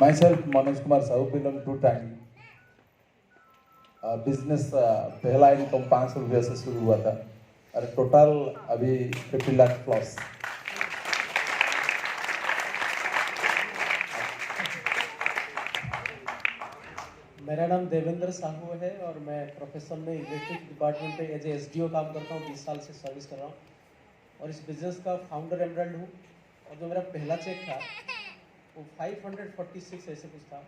Myself, Manoj Kumar Sahu, belong to Tangi. Business पहला income 500 रुपये से शुरू हुआ था और टोटल अभी 50 लाख प्लस। मेरा नाम देवेंद्र साहू है और मैं प्रोफेशन में इलेक्ट्रिक डिपार्टमेंट पे एज ए एसडीओ काम करता हूँ। 20 साल से सर्विस कर रहा हूँ और इस बिज़नेस का फाउंडर एमरल्ड हूँ। और जो मेरा पहला चेक था वो 546 ऐसे कुछ था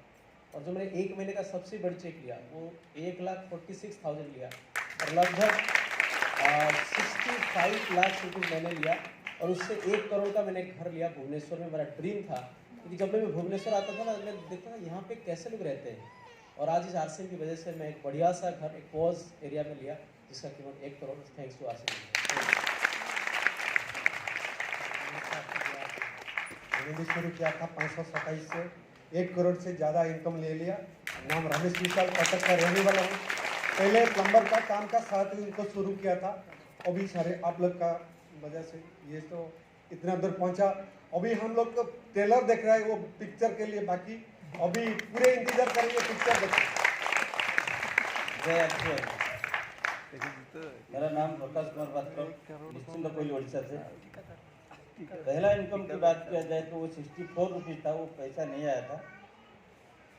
और जो मैंने एक महीने का सबसे बड़ी चेक लिया वो 1,46,000 लिया और लगभग 65 लाख रुपये मैंने लिया और उससे 1 करोड़ का मैंने घर लिया भुवनेश्वर में। मेरा ड्रीम था क्योंकि जब मैं भुवनेश्वर आता था ना मैं देखता था यहाँ पे कैसे लोग रहते हैं और आज इस आरसीएम की वजह से मैं एक बढ़िया सा घर एक पॉज एरिया में लिया जिसका कीमत 1 करोड़। Thanks to RCM. मैंने शुरू किया था 527 से 1 करोड़ से ज़्यादा इनकम ले लिया। नाम रमेश विशाल कटक का रहने वाला हूँ। पहले प्लम्बर का काम का साथ ही उनको शुरू किया था। अभी सारे आप लोग का वजह से ये तो इतना दूर पहुँचा। अभी हम लोग को ट्रेलर देख रहा है वो पिक्चर के लिए, बाकी अभी पूरे इंतजार करेंगे पिक्चर देखें। मेरा नाम प्रकाश कुमार पात्र, निश्चिंत कोयली उड़ीसा से। पहला इनकम की बात किया जाए तो वो 64 रुपीज़ था, वो पैसा नहीं आया था।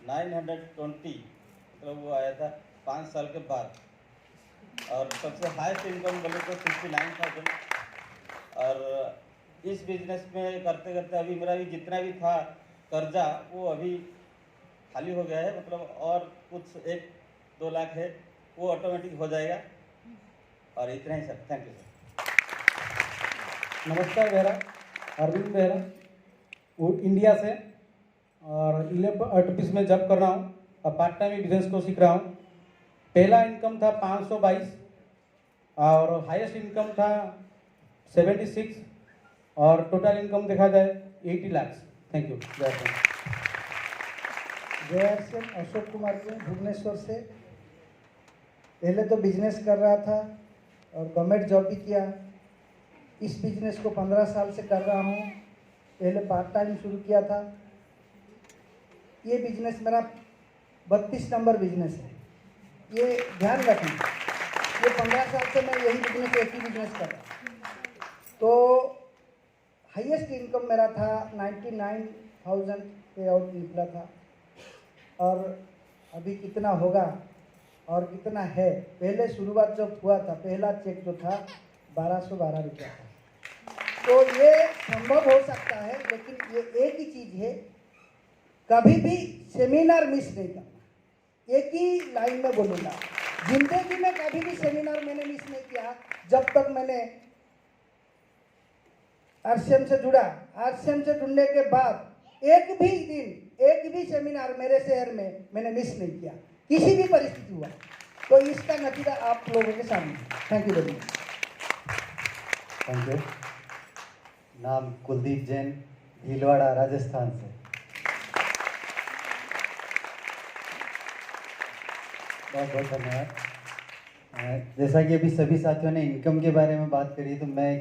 920 मतलब वो आया था 5 साल के बाद। और सबसे हाईएस्ट इनकम बोले तो 69,000। और इस बिजनेस में करते करते अभी मेरा भी जितना भी था कर्जा वो अभी खाली हो गया है, मतलब और कुछ 1-2 लाख है वो ऑटोमेटिक हो जाएगा। और इतना ही सर, थैंक यू सर। नमस्कार बेहरा, अरविंद बेहरा, वो इंडिया से और 11 में जॉब कर रहा हूँ और पार्ट टाइम बिजनेस को सीख रहा हूँ। पहला इनकम था 522 और हाईएस्ट इनकम था 76 और टोटल इनकम देखा जाए 80 लाख। Thank you. जय से अशोक कुमार को भुवनेश्वर से। पहले तो बिजनेस कर रहा था और गवर्नमेंट जॉब भी किया। इस बिजनेस को 15 साल से कर रहा हूँ। पहले पार्ट टाइम शुरू किया था। ये बिजनेस मेरा 32 नंबर बिजनेस है, ये ध्यान रखना। ये 15 साल से मैं यही बिजनेस एक ही बिजनेस कर रहा हूँ। तो हाईएस्ट इनकम मेरा था 99,000 पे आउट निकला था। और अभी कितना होगा और कितना है, पहले शुरुआत जब हुआ था पहला चेक जो था 1212 रुपया था। तो ये संभव हो सकता है, लेकिन ये एक ही चीज़ है, कभी भी सेमिनार मिस नहीं करना। एक ही लाइन में बोलूँगा, जिंदगी में कभी भी सेमिनार मैंने मिस नहीं किया। जब तक मैंने आरसीएम से जुड़ा, आरसीएम से जुड़ने के बाद एक भी दिन एक भी सेमिनार मेरे शहर में मैंने मिस नहीं किया, किसी भी परिस्थिति हुआ। तो इसका नतीजा आप लोगों के सामने। Thank you very much. Thank you. नाम कुलदीप जैन, भीलवाड़ा राजस्थान से। बहुत बहुत धन्यवाद। जैसा कि अभी सभी साथियों ने इनकम के बारे में बात करी, तो मैं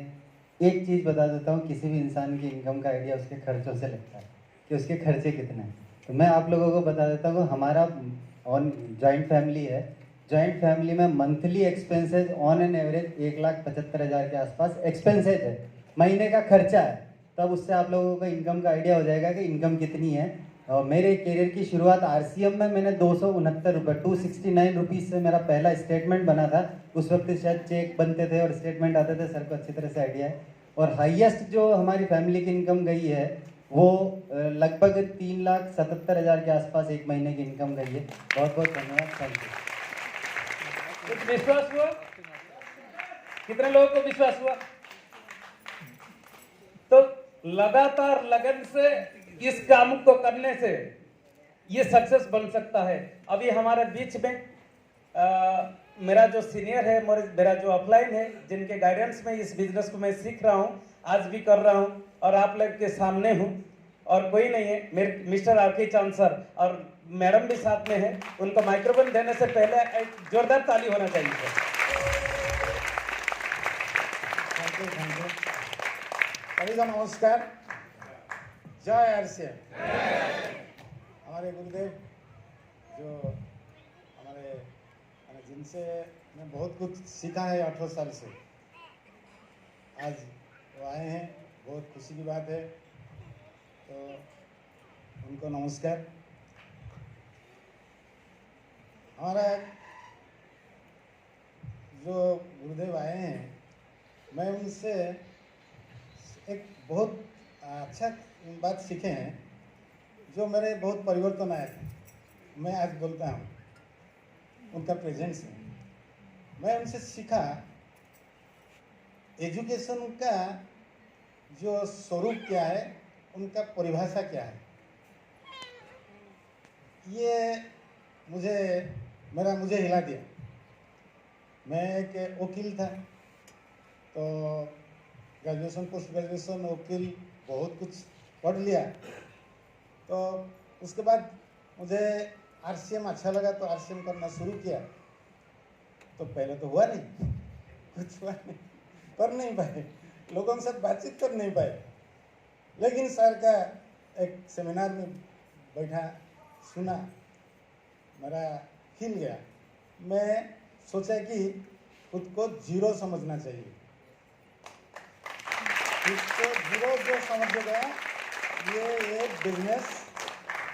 एक चीज़ बता देता हूँ। किसी भी इंसान की इनकम का आइडिया उसके खर्चों से लगता है कि उसके खर्चे कितने हैं। तो मैं आप लोगों को बता देता हूँ, हमारा ऑन जॉइंट फैमिली है। जॉइंट फैमिली में monthly expenses on an average 1,75,000 के आसपास एक्सपेंसेज है, महीने का खर्चा है। तब उससे आप लोगों को इनकम का आइडिया हो जाएगा कि इनकम कितनी है। और मेरे करियर की शुरुआत आरसीएम में मैंने 269 रुपये 269 रुपीज़ से मेरा पहला स्टेटमेंट बना था। उस वक्त शायद चेक बनते थे और स्टेटमेंट आते थे, सर को अच्छी तरह से आइडिया है। और हाईएस्ट जो हमारी फैमिली की इनकम गई है वो लगभग 3,77,000 के आसपास एक महीने की इनकम गई है। बहुत बहुत धन्यवाद। Thank you. कुछ विश्वास हुआ? कितने लोगों को विश्वास हुआ? तो लगातार लगन से इस काम को करने से ये सक्सेस बन सकता है। अभी हमारे बीच में मेरा जो सीनियर है, मेरा जो अपलाइन है, जिनके गाइडेंस में इस बिजनेस को मैं सीख रहा हूँ, आज भी कर रहा हूँ और आप लोग के सामने हूँ। और कोई नहीं है, मेरे मिस्टर आरके चांद सर और मैडम भी साथ में है। उनको माइक्रोफोन देने से पहले एक जोरदार ताली होना चाहिए। Thank you. सभी को नमस्कार। जय आरसीएम। हमारे गुरुदेव जो हमारे जिनसे मैं बहुत कुछ सीखा है 18 साल से, आज वो आए हैं, बहुत खुशी की बात है। तो उनको नमस्कार। हमारा जो गुरुदेव आए हैं, मैं उनसे एक बहुत अच्छा बात सीखे हैं जो मेरे बहुत परिवर्तन आया था। मैं आज बोलता हूँ उनका प्रेजेंस में। मैं उनसे सीखा एजुकेशन का जो स्वरूप क्या है, उनका परिभाषा क्या है। ये मुझे हिला दिया। मैं एक वकील था, तो ग्रेजुएशन पोस्ट ग्रेजुएशन वकील बहुत कुछ पढ़ लिया। तो उसके बाद मुझे आरसीएम अच्छा लगा, तो आरसीएम करना शुरू किया। तो पहले तो हुआ नहीं, कुछ हुआ नहीं, कर नहीं पाए, लोगों के साथ बातचीत कर नहीं पाए। लेकिन सर का एक सेमिनार में बैठा, सुना, मेरा हिल गया। मैं सोचा कि खुद को जीरो समझना चाहिए। खुद को जीरो जो समझेगा, ये बिजनेस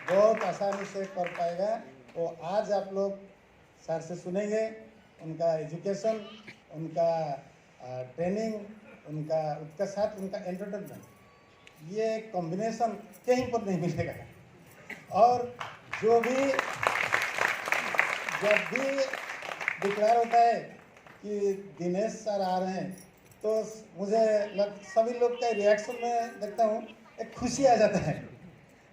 बहुत आसानी से कर पाएगा। तो आज आप लोग सर से सुनेंगे उनका एजुकेशन, उनका ट्रेनिंग, उसके साथ उनका एंटरटेनमेंट। ये कॉम्बिनेशन कहीं पर नहीं मिलेगा। और जब भी डिक्लेयर होता है कि दिनेश सर आ रहे हैं, तो मुझे सभी लोग का रिएक्शन में देखता हूँ, एक खुशी आ जाता है,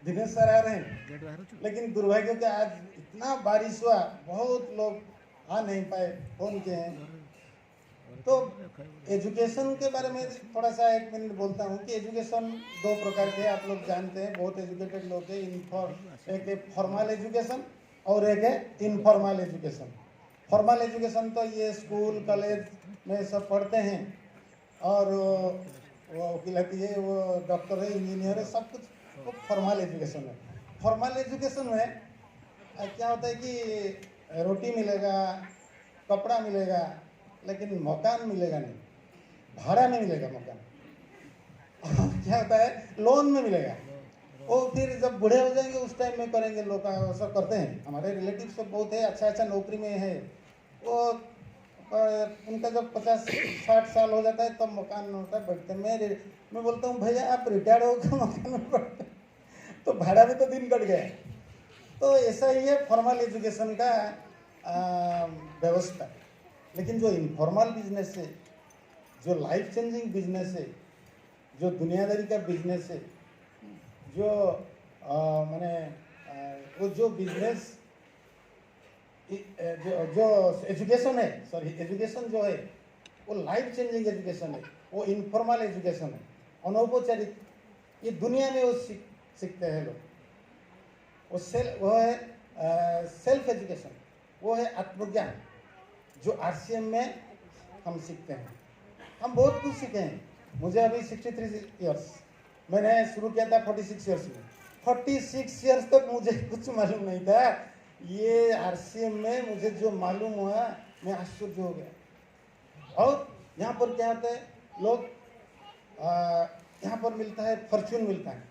दिनेश सर आ रहे हैं। लेकिन दुर्भाग्य के आज इतना बारिश हुआ, बहुत लोग आ नहीं पाए, फोन किए हैं। तो एजुकेशन के बारे में थोड़ा सा 1 मिनट बोलता हूँ कि एजुकेशन 2 प्रकार के आप लोग जानते हैं, बहुत एजुकेटेड लोग हैं। एक फॉर्मल एजुकेशन और एक है इनफॉर्मल एजुकेशन। फॉर्मल एजुकेशन तो ये स्कूल कॉलेज में सब पढ़ते हैं, और वो वकील है, वो डॉक्टर है, इंजीनियर है, सब कुछ वो फॉर्मल एजुकेशन है। फॉर्मल एजुकेशन में क्या होता है कि रोटी मिलेगा, कपड़ा मिलेगा, लेकिन मकान मिलेगा नहीं, भाड़ा नहीं मिलेगा मकान। और क्या होता है, लोन में मिलेगा। वो फिर जब बूढ़े हो जाएंगे उस टाइम में करेंगे, लोग सब करते हैं। हमारे रिलेटिव सब बहुत है, अच्छा नौकरी में है, वो उनका जब 50-60 साल हो जाता है तब मकान होता है, बैठते। मैं बोलता हूँ भैया आप रिटायर्ड होकर मकान में बैठते, तो भाड़ा में तो दिन कट गया। तो ऐसा ही है फॉर्मल एजुकेशन का व्यवस्था। लेकिन जो इनफॉर्मल बिजनेस है, जो लाइफ चेंजिंग बिजनेस है, जो दुनियादारी का बिजनेस है, जो वो जो बिजनेस जो एजुकेशन है, एजुकेशन जो है वो लाइफ चेंजिंग एजुकेशन है, वो इनफॉर्मल एजुकेशन है, अनौपचारिक। ये दुनिया में वो सीखते हैं लोग। वो है सेल्फ एजुकेशन, वो है आत्मज्ञान, जो आरसीएम में हम सीखते हैं। हम बहुत कुछ सीखे हैं। मुझे अभी 63 ईयर्स, मैंने शुरू किया था 46 ईयर्स में। 46 ईयर्स तक मुझे कुछ मालूम नहीं था। ये आरसीएम में मुझे जो मालूम हुआ, मैं आश्चर्य हो गया। और यहाँ पर क्या होता है, लोग यहाँ पर मिलता है फॉर्च्यून, मिलता है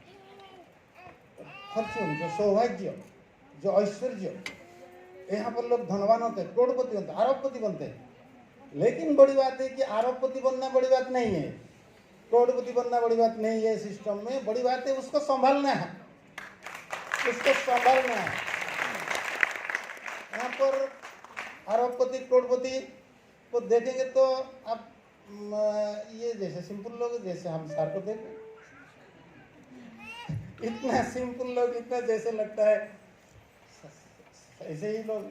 फॉर्च्यून, जो सौभाग्य, जो ऐश्वर्य। यहाँ पर लोग धनवान होते हैं, करोड़पति बनते हैं, अरबपति बनते हैं। लेकिन बड़ी बात है कि अरबपति बनना बड़ी बात नहीं है, करोड़पति बनना बड़ी बात नहीं है। सिस्टम में बड़ी बात है उसको संभालना है, उसको संभालना है। यहाँ पर अरबपति करोड़पति को देखेंगे तो आप ये जैसे सिंपल लोग, जैसे हम सर को देख, इतना सिंपल लोग, इतना जैसे लगता है ऐसे ही लोग।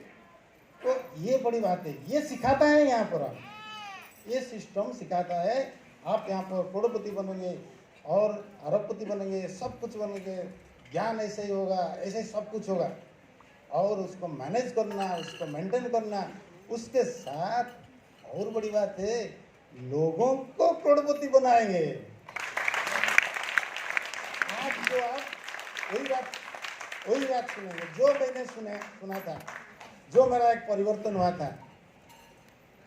तो ये बड़ी बात है, ये सिखाता है यहाँ पर, ये सिस्टम सिखाता है। आप यहाँ पर करोड़पति बनेंगे और अरबपति बनेंगे, सब कुछ बनेंगे, ज्ञान ऐसे ही होगा, ऐसे ही सब कुछ होगा। और उसको मैनेज करना, उसको मेंटेन करना, उसके साथ और बड़ी बात है, लोगों को करोड़पति बनाएंगे। आज जो आप वही बात वही बात सुनेंगे जो मैंने सुना था, जो मेरा एक परिवर्तन हुआ था,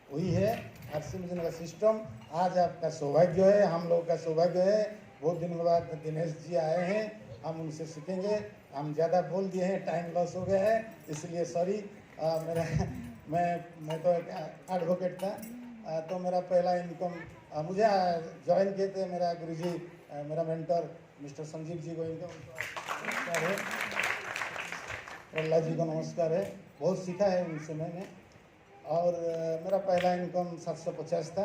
वही है आरसी मिशन का सिस्टम। आज आपका सौभाग्य है, हम लोगों का सौभाग्य है, बहुत दिनों के बाद दिनेश जी आए हैं, हम उनसे सीखेंगे। हम ज़्यादा बोल दिए हैं, टाइम लॉस हो गया है, इसलिए सॉरी। मेरा मैं तो एक एडवोकेट था, तो मेरा पहला इनकम मुझे ज्वाइन किए थे मेरा गुरुजी, मेरा मेंटर मिस्टर संजीव जी को इनकम नमस्कार है, प्रहलाद जी को नमस्कार है, बहुत सीखा है उनसे मैंने। और मेरा पहला इनकम 750 था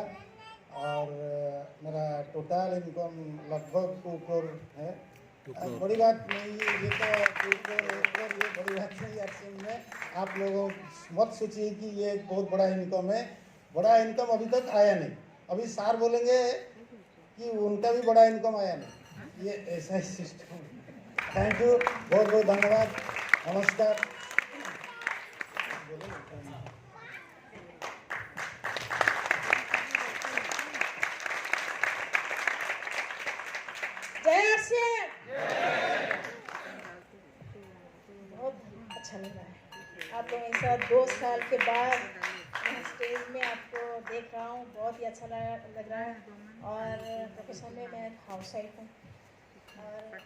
और मेरा टोटल इनकम लगभग 2 करोड़ है। बड़ी बात नहीं है ये, तो 2 करोड़ 1 करोड़ ये बड़ी बात नहीं है आरसीएम में। आप लोगों मत सोचिए कि ये एक बहुत बड़ा इनकम है, बड़ा इनकम अभी तक आया नहीं। अभी सार बोलेंगे कि उनका भी बड़ा इनकम आया नहीं, ये ऐसा ही सिस्टम है। थैंक यू, बहुत बहुत धन्यवाद, नमस्कार। जय आरसीएम। बहुत अच्छा लग रहा है आप लोगों के साथ 2 साल के बाद यहाँ स्टेज में आपको देख रहा हूँ, बहुत ही अच्छा लग रहा है। और प्रोफेशन में मैं हाउस वाइफ हूँ और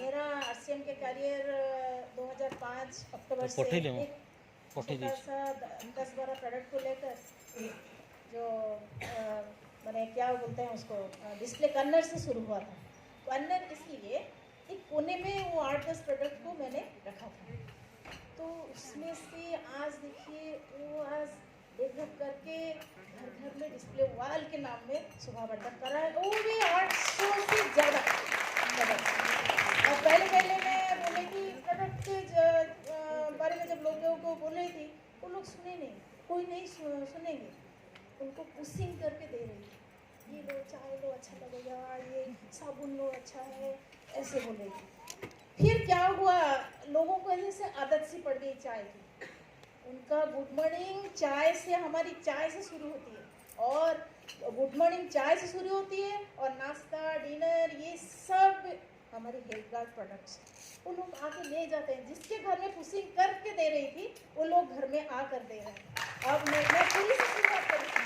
मेरा आरसीएम के करियर 2005 अक्टूबर से एक छोटा सा 10-12 प्रोडक्ट को लेकर जो मैंने क्या बोलते हैं उसको डिस्प्ले कर्नर से शुरू हुआ था। कर्नर इसलिए एक कोने में वो 8-10 प्रोडक्ट को मैंने रखा था, तो उसमें से आज देखिए वो आज डेवलप करके घर घर में डिस्प्ले वॉल के नाम में शोभा वर्धन कर रहा है, वो भी 800 से ज़्यादा प्रोडक्ट। और पहले मैं बोले कि प्रोडक्ट के बारे में जब लोगों को बोल रही थी, वो लोग सुने नहीं, कोई नहीं सुनेंगे, उनको पुशिंग करके दे रही थी, ये लो चाय लो अच्छा लगेगा, ये साबुन लो अच्छा है, ऐसे बोलेगी। फिर क्या हुआ, लोगों को ऐसे आदत सी पड़ गई चाय की। उनका गुड मॉर्निंग चाय से, हमारी चाय से शुरू होती है और गुड मॉर्निंग चाय से शुरू होती है और नाश्ता डिनर ये सब हमारी हेल्थ गार्ड प्रोडक्ट्स वो लोग आके ले जाते हैं। जिसके घर में पुशिंग करके दे रही थी वो लोग घर में आकर दे रहे हैं। अब मैं पूरी से शुरुआत करी थी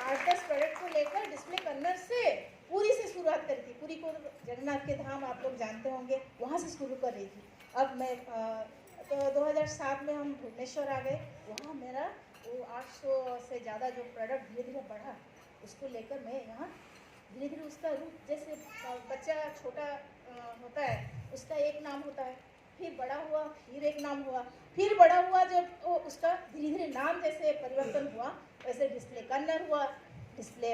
8-10 प्रोडक्ट को लेकर डिस्प्ले कर्नर से पूरी से शुरुआत करी थी। पूरी को जगन्नाथ के धाम आप लोग जानते होंगे, वहाँ से शुरू कर रही थी। अब मैं तो 2007 में हम भुवनेश्वर आ गए, वहाँ मेरा वो 800 से ज़्यादा जो प्रोडक्ट धीरे धीरे बढ़ा, उसको लेकर मैं यहाँ धीरे धीरे उसका रूप, जैसे बच्चा छोटा होता है उसका एक नाम होता है, फिर बड़ा हुआ फिर एक नाम हुआ, फिर बड़ा हुआ, जब वो उसका धीरे धीरे नाम जैसे परिवर्तन हुआ वैसे डिस्प्ले कर्नर हुआ, डिस्प्ले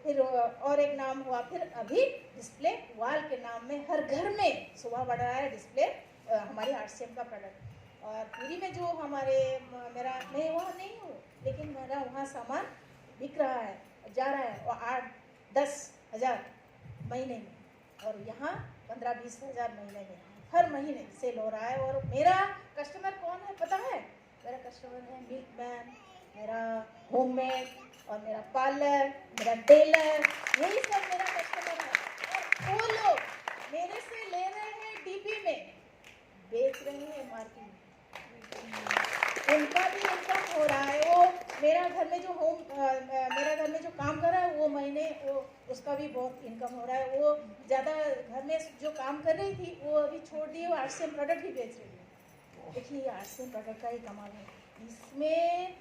फिर और एक नाम हुआ, फिर अभी डिस्प्ले वॉल के नाम में हर घर में शोभा बढ़ रहा है डिस्प्ले हमारी आरसीएम का प्रोडक्ट। और पूरी में जो हमारे मेरा, मैं वहाँ नहीं हूँ लेकिन मेरा वहाँ सामान बिक रहा है, जा रहा है, और 8-10 हज़ार महीने में, और यहाँ 15-20 हज़ार महीने में हर महीने सेल हो रहा है। और मेरा कस्टमर कौन है पता है? मेरा कस्टमर है मिल्कमैन, मेरा होममेड और मेरा पार्लर, मेरा टेलर, यही सब मेरा कस्टमर है। और वो लोग मेरे से ले रहे हैं डीपी में, बेच रहे हैं मार्केट में, उनका भी इनकम हो रहा है। वो मेरा घर में जो मेरा घर में जो काम कर रहा है वो महीने वो उसका भी बहुत इनकम हो रहा है। वो ज़्यादा घर में जो काम कर रही थी वो अभी छोड़ दी, वो आरसीएम प्रोडक्ट भी बेच रही है। देखिए आरसीएम प्रोडक्ट का ही कमाल है। इसमें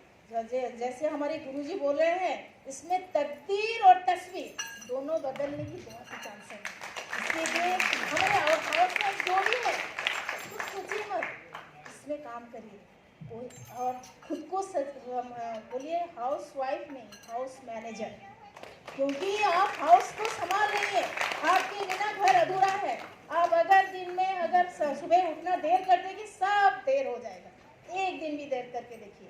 जैसे हमारे गुरुजी बोल रहे हैं, इसमें तकदीर और तस्वीर दोनों बदलने की बहुत ही चांस है। इसलिए हमारे हाउस में जो भी है कुछ सोचिए मत, इसमें काम करिए कोई, और खुद को बोलिए हाउस वाइफ नहीं, हाउस मैनेजर, क्योंकि आप हाउस को संभाल रही है, आपके बिना घर अधूरा है। आप अगर दिन में अगर सुबह उठना देर कर देगी सब देर हो जाएगा, एक दिन भी देर करके देखिए।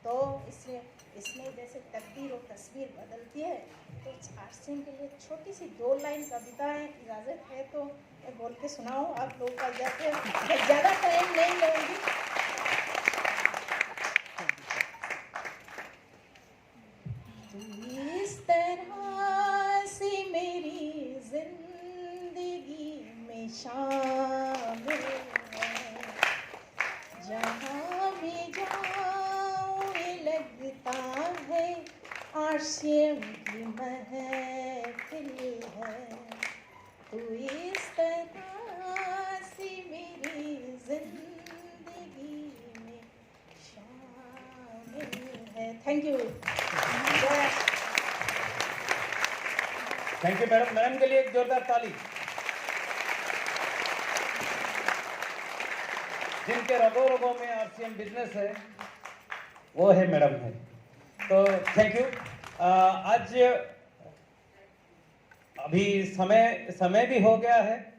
तो इसमें जैसे तकदीर और तस्वीर बदलती है, तो आरसीएम के लिए छोटी सी 2 लाइन कविताएं इजाज़त है तो मैं बोल के सुनाऊँ आप लोगों का, जैसे मैं ज़्यादा टाइम नहीं लूँगी। इस तरह से मेरी जिंदगी में शामिल आरसीएम की महफिल है, तू इस तरह से मेरी जिंदगी में शामिल है। Thank you. Thank you madam. Madam के लिए एक जोरदार ताली। जिनके रगों रगों में आरसीएम बिजनेस है वो है मैडम है। तो थैंक यू। आज अभी समय भी हो गया है।